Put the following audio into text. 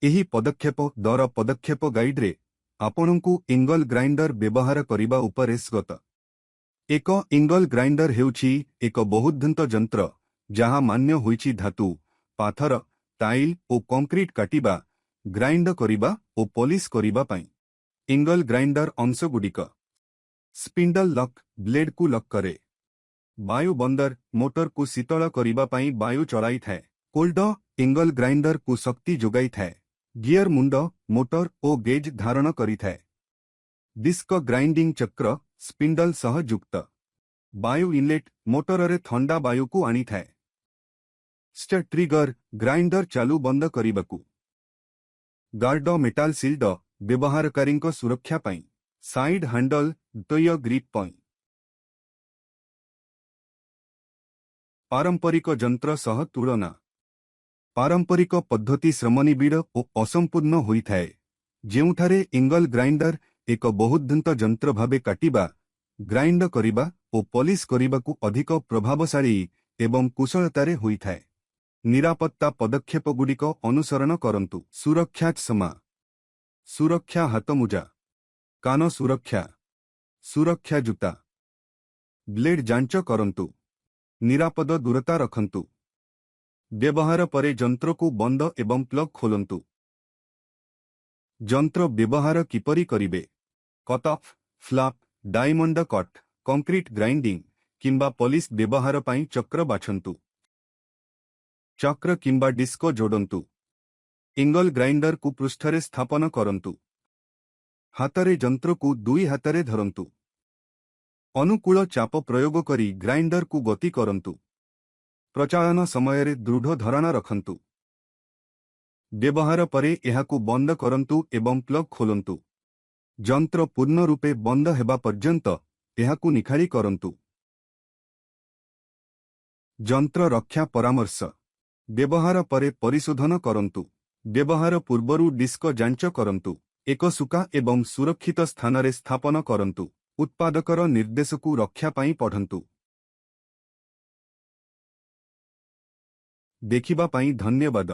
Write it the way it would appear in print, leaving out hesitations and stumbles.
एही पदक्षेप दर पदक्षेप गाइड्रे आपणकु इंगल ग्राइंडर व्यवहार करिबा उपरे स्वत। एक इंगल ग्राइंडर हेउछि एक बहुधंत यंत्र जहाँ मान्य होइछि धातु, पाथर, टाइल और कंक्रीट काटिबा, ग्राइंड करिबा और पॉलिश करिबा पई। इंगल ग्राइंडर अंशगुड़िक स्पिंडल लॉक ब्लेड को लॉक करे, वायु बंदर मोटर को शीतल करिबा पई वायु चलाई थाए, कोल्ड इंगल ग्राइंडर को शक्ति जोगाई थाए, गियर मुंड मोटर और गेज धारण करी थाए, डिस्क ग्राइंडिंग चक्र स्पिंडल सह युक्त, वायु इनलेट मोटर रे ठंडा वायु को आनी थाए, स्टर ट्रिगर ग्राइंडर चालू बंद करिबाकू, गार्ड मेटाल सील्ड व्यवहारकारी सुरक्षा पाई, साइड हैंडल द्वय ग्रिप पॉइंट। पारंपरिक यंत्र सह तुलना। पारंपरिक पद्धति श्रमनिबिड़ और असंपूर्ण होइथाए, जेउठारे इंगल ग्राइंडर एक बहुधंत यंत्र भावे काटिबा, ग्राइंड करिबा और पॉलिश करिबाकू अधिक प्रभावशाली एवं कुशलतारे होइथाए। निरापत्ता पदक्षेपगुड़िक अनुसरण करंतु। सुरक्षा क्षमा, सुरक्षा हाथमुजा, कान सुरक्षा, सुरक्षा जूता, ब्लेड जांच करंतु, निरापद दूरता रखंतु, व्यवहार परे यंत्र को बंद एवं प्लग खोलंतु। यंत्र व्यवहार किपरि करिवे? Cut off, flap, diamond cut, concrete grinding किंबा पॉलिश व्यवहार पाई चक्र बाछंतु। चक्र किंबा डिस्क जोड़ंतु। इंगल ग्राइंडर को पृष्ठरे स्थापन करंतु। हाथरे यंत्र को दुई हाथरे धरंतु। अनुकूल चाप प्रयोग करी ग्राइंडर को गति करंतु। प्रचालन समय दृढ़ धारणा रखंतु। व्यवहार परे एहाकू बंद करंतु एवं प्लग खोलंतु। यंत्र पूर्ण रूपे बंद हेबा पर्यंत एहाकू निखारी करंतु। यंत्र रक्षा परामर्श। व्यवहार परे परिशोधन करंतु। व्यवहार पूर्वरु डिस्क जांच करंतु। एक सुका एवं सुरक्षित स्थान रे स्थापन करंतु। उत्पादकर निर्देश को रक्षा पाई पढ़ंतु। देखिबा पाई धन्यवाद।